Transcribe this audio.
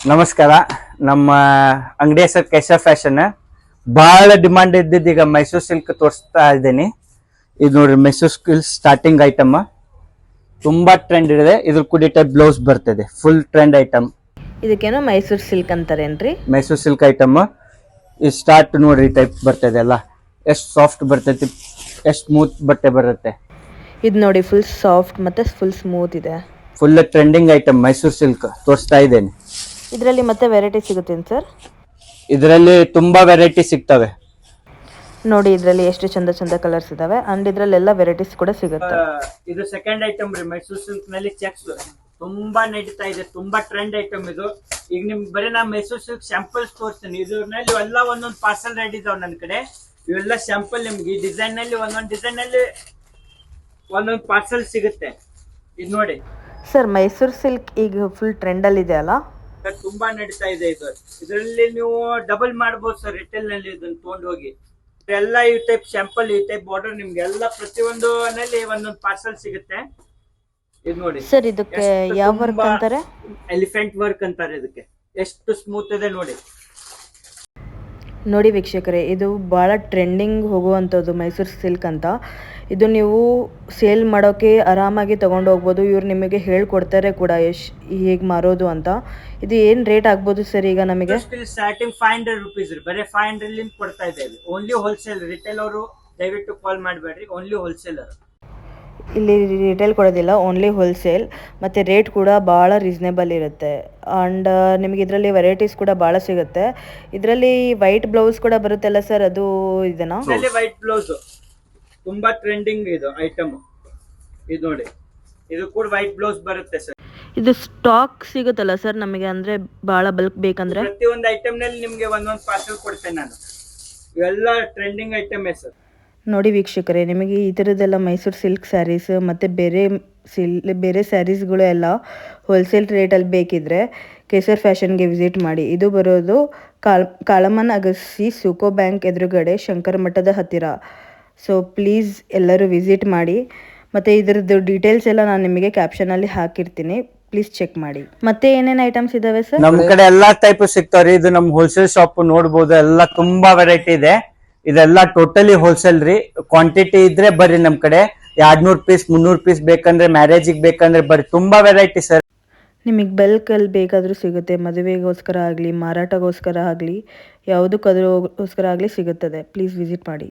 ನಮಸ್ಕಾರ. ನಮ್ಮ ಅಂಗಡಿ ಹೆಸರು ಕೇಶವ್ ಫ್ಯಾಷನ್. ಬಹಳ ಡಿಮಾಂಡ್ ಇದ್ದಿದ್ದು ಈಗ ಮೈಸೂರು ಸಿಲ್ಕ್ ತೋರಿಸ್ತಾ ಇದ್ದೀನಿ. ಇದು ನೋಡ್ರಿ, ಮೈಸೂರು ಸಿಲ್ಕ್ ಸ್ಟಾರ್ಟಿಂಗ್ ಐಟಮ್, ತುಂಬಾ ಟ್ರೆಂಡ್ ಇದೆ. ಇದ್ರ ಕೂಡಿ ಟೈಪ್ ಬ್ಲೌಸ್ ಬರ್ತದೆ, ಫುಲ್ ಟ್ರೆಂಡ್ ಐಟಮ್. ಇದಕ್ಕೇನೋ ಮೈಸೂರು ಸಿಲ್ಕ್ ಅಂತಾರೇನ್ರಿ? ಮೈಸೂರು ಸಿಲ್ಕ್ ಐಟಮ್ ಈ ಸ್ಟಾರ್ಟ್ ನೋಡ್ರಿ ಟೈಪ್ ಬರ್ತದೆ ಅಲ್ಲ, ಎಷ್ಟು ಸಾಫ್ಟ್ ಬರ್ತೈತಿ, ಎಷ್ಟು ಸ್ಮೂತ್ ಬಟ್ಟೆ ಬರುತ್ತೆ. ಇದು ನೋಡಿ, ಫುಲ್ ಸಾಫ್ಟ್ ಮತ್ತೆ ಫುಲ್ ಸ್ಮೂತ್ ಇದೆ. Full trending item Mysuru silk ತೋರಿಸ್ತಾ ಇದ್ದೇನೆ. ಇದರಲ್ಲಿ ಮತ್ತೆ ವೆರೈಟಿ ಸಿಗುತ್ತೇನು ಸರ್? ಇದರಲ್ಲಿ ತುಂಬಾ ವೆರೈಟಿ ಸಿಗ್ತವೆ ನೋಡಿ. ಇದರಲ್ಲಿ ಎಷ್ಟು ಚಂದ ಚಂದ ಕಲರ್ಸ್ ಇದಾವೆ ಅಂಡ್ ಇದರಲ್ಲೆಲ್ಲ ವೆರೈಟೀಸ್ ಕೂಡ ಸಿಗುತ್ತೆ. ಇದು ಸೆಕೆಂಡ್ ಐಟಮ್ ರೀ. ಮೈಸೂರು ಸಿಲ್ಕ್ ನಲ್ಲಿ ಚೆಕ್ಸ್ ತುಂಬಾ ನಡೀತಾ ಇದೆ, ತುಂಬಾ ಟ್ರೆಂಡ್ ಐಟಮ್ ಇದು. ಈಗ ನಿಮ್ಗೆ ಬರೀ ನಾ ಮೈಸೂರು ಸಿಲ್ಕ್ ಸ್ಯಾಂಪಲ್ಸ್ ತೋರಿಸ್ತೀನಿ. ಇದ್ರಲ್ಲಿ ಎಲ್ಲ ಒಂದೊಂದು ಪಾರ್ಸಲ್ ರೆಡಿ ಇದಾವ ನನ್ನ ಕಡೆ. ಇವೆಲ್ಲ ಸ್ಯಾಂಪಲ್ ನಿಮ್ಗೆ ಈ ಡಿಸೈನ್ ನಲ್ಲಿ ಒಂದೊಂದು ಡಿಸೈನ್ ನಲ್ಲಿ ಒಂದೊಂದು ಪಾರ್ಸಲ್ ಸಿಗುತ್ತೆ. ಇದು ನೋಡಿ ಸರ್, ಮೈಸೂರು ಸಿಲ್ಕ್ ಈಗ ಫುಲ್ ಟ್ರೆಂಡ್ ಅಲ್ಲಿ ಇದೆ ಅಲ್ಲ? ತುಂಬಾ ನಡೀತಾ ಇದೆ ಇದು. ಇದರಲ್ಲಿ ನೀವು ಡಬಲ್ ಮಾಡಬಹುದು ಸರ್ ರಿಟೇಲ್ ನಲ್ಲಿ. ಇದನ್ನ ತಗೊಂಡು ಹೋಗಿ ಎಲ್ಲ ಈ ಟೈಪ್ ಸ್ಯಾಂಪಲ್, ಈ ಟೈಪ್ ಬಾರ್ಡರ್ ನಿಮ್ಗೆ ಎಲ್ಲ ಪ್ರತಿಯೊಂದು ನಲ್ಲಿ ಒಂದೊಂದು ಪಾರ್ಸಲ್ ಸಿಗುತ್ತೆ. ಇದು ನೋಡಿ ಸರ್, ಇದಕ್ಕೆ ಯಾವ ವರ್ಕ್ ಅಂತಾರೆ? ಎಲಿಫೆಂಟ್ ವರ್ಕ್ ಅಂತಾರೆ ಇದಕ್ಕೆ. ಎಷ್ಟು ಸ್ಮೂತ್ ಇದೆ ನೋಡಿ. ನೋಡಿ ವೀಕ್ಷಕರೇ, ಇದು ಭಾಳ ಟ್ರೆಂಡಿಂಗ್ ಹೋಗುವಂಥದ್ದು ಮೈಸೂರು ಸಿಲ್ಕ್ ಅಂತ. ಇದು ನೀವು ಸೇಲ್ ಮಾಡೋಕ್ಕೆ ಆರಾಮಾಗಿ ತೊಗೊಂಡು ಹೋಗ್ಬೋದು. ಇವ್ರು ನಿಮಗೆ ಹೇಳ್ಕೊಡ್ತಾರೆ ಕೂಡ ಹೇಗೆ ಮಾರೋದು ಅಂತ. ಇದು ಏನು ರೇಟ್ ಆಗ್ಬೋದು ಸರ್ ಈಗ ನಮಗೆ? ಸ್ಟಾರ್ಟಿಂಗ್ 500 ರುಪೀಸ್ ರೀ. ಬರೀ 500 ಕೊಡ್ತಾ ಇದ್ದೇವೆ. Only wholesale. ರಿಟೇಲ್ ಅವರು ದಯವಿಟ್ಟು ಕಾಲ್ ಮಾಡಬೇಡ್ರಿ, ಓನ್ಲಿ ಹೋಲ್ಸೇಲರ್. ಇಲ್ಲಿ ರಿಟೇಲ್ ಕೊಡೋದಿಲ್ಲ, ಓನ್ಲಿ ಹೋಲ್ಸೇಲ್. ಮತ್ತು ರೇಟ್ ಕೂಡ ಭಾಳ ರೀಸ್ನೇಬಲ್ ಇರುತ್ತೆ. ಆ್ಯಂಡ್ ನಿಮಗೆ ಇದರಲ್ಲಿ ವೆರೈಟೀಸ್ ಕೂಡ ಭಾಳ ಸಿಗುತ್ತೆ. ಇದರಲ್ಲಿ ವೈಟ್ ಬ್ಲೌಸ್ ಕೂಡ ಬರುತ್ತಲ್ಲ ಸರ್, ಅದು ಇದೆನಾ? ವೈಟ್ ಬ್ಲೌಸ್ ತುಂಬಾ ಟ್ರೆಂಡಿಂಗ್ ಇದು ಐಟಮ್. ಇದು ನೋಡಿ, ಇದು ಕೂಡ ವೈಟ್ ಬ್ಲೌಸ್ ಬರುತ್ತೆ ಸರ್. ಇದು ಸ್ಟಾಕ್ ಸಿಗುತ್ತಲ್ಲ ಸರ್ ನಮಗೆ, ಅಂದರೆ ಭಾಳ ಬಲ್ಕ್ ಬೇಕಂದ್ರೆ? ಪ್ರತಿಯೊಂದು ಐಟಮ್ ನಲ್ಲಿ ನಿಮಗೆ ಒಂದೊಂದು ಪಾರ್ಸಲ್ ಕೊಡ್ತೇನೆ ನಾನು. ಇವೆಲ್ಲ ಟ್ರೆಂಡಿಂಗ್ ಐಟಮ್ ಸರ್. ನೋಡಿ ವೀಕ್ಷಕರೇ, ನಿಮಗೆ ಈ ಥರದ್ದೆಲ್ಲ ಮೈಸೂರು ಸಿಲ್ಕ್ ಸ್ಯಾರೀಸ್ ಮತ್ತು ಬೇರೆ ಸ್ಯಾರೀಸ್ಗಳು ಎಲ್ಲ ಹೋಲ್ಸೇಲ್ ರೇಟಲ್ಲಿ ಬೇಕಿದ್ದರೆ ಕೇಸರ್ ಫ್ಯಾಷನ್ಗೆ ವಿಸಿಟ್ ಮಾಡಿ. ಇದು ಬರೋದು ಕಾಳಮ್ಮನ ಅಗಸಿ ಸುಕೋ ಬ್ಯಾಂಕ್ ಎದುರುಗಡೆ, ಶಂಕರ ಮಠದ ಹತ್ತಿರ. ಸೊ ಪ್ಲೀಸ್ ಎಲ್ಲರೂ ವಿಸಿಟ್ ಮಾಡಿ. ಮತ್ತು ಇದರದ್ದು ಡೀಟೇಲ್ಸ್ ಎಲ್ಲ ನಾನು ನಿಮಗೆ ಕ್ಯಾಪ್ಷನಲ್ಲಿ ಹಾಕಿರ್ತೀನಿ, ಪ್ಲೀಸ್ ಚೆಕ್ ಮಾಡಿ. ಮತ್ತೆ ಏನೇನು ಐಟಮ್ಸ್ ಇದಾವೆ ಸರ್? ನಮ್ಮ ಕಡೆ ಎಲ್ಲಾ ಟೈಪ್ ಸಿಗ್ತಾವ್ರಿ. ಇದು ನಮ್ಮ ಹೋಲ್ಸೇಲ್ ಶಾಪ್ ನೋಡ್ಬೋದು. ಎಲ್ಲ ತುಂಬಾ ವೆರೈಟಿ ಇದೆ. ಇದೆಲ್ಲ ಟೋಟಲಿ ಹೋಲ್ಸೇಲ್ ರೀ. ಕ್ವಾಂಟಿಟಿ ಇದ್ರೆ ಬರ್ರಿ ನಮ್ ಕಡೆ. 200 ಪೀಸ್ 300 ಪೀಸ್ ಬೇಕಂದ್ರೆ, ಮ್ಯಾರೇಜಿಗೆ ಬೇಕಂದ್ರೆ ಬರ್ರಿ. ತುಂಬಾ ವೆರೈಟಿ ಸರ್. ನಿಮಗೆ ಬಲ್ಕಲ್ಲಿ ಬೇಕಾದರೂ ಸಿಗುತ್ತೆ. ಮದುವೆಗೋಸ್ಕರ ಆಗಲಿ, ಮಾರಾಟಗೋಸ್ಕರ ಆಗಲಿ, ಯಾವುದಕ್ಕಾದ್ರೂ ಆಗಲಿ ಸಿಗುತ್ತದೆ. ಪ್ಲೀಸ್ ವಿಸಿಟ್ ಮಾಡಿ.